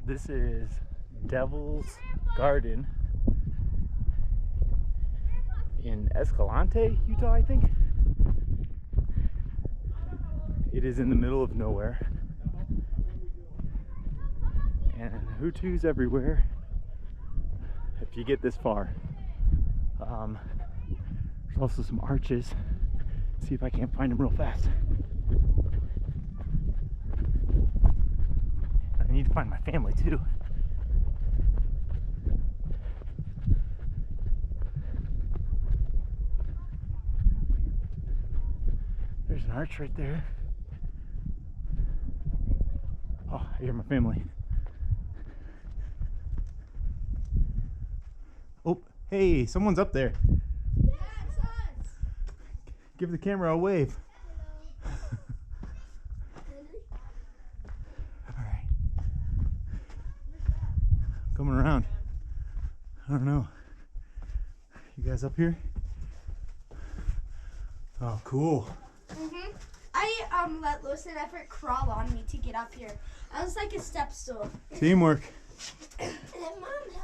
This is Devil's Garden in Escalante, Utah, I think. It is in the middle of nowhere. And Hoodoos everywhere if you get this far. There's also some arches. See if I can't find them real fast. I need to find my family too. There's an arch right there. Oh, I hear my family. Oh, hey, someone's up there. Yeah, it's us. Give the camera a wave. Alright. Coming around. I don't know. You guys up here? Oh, cool. I let Lewis and Effort crawl on me to get up here. I was like a step stool. Teamwork. And then Mom helped.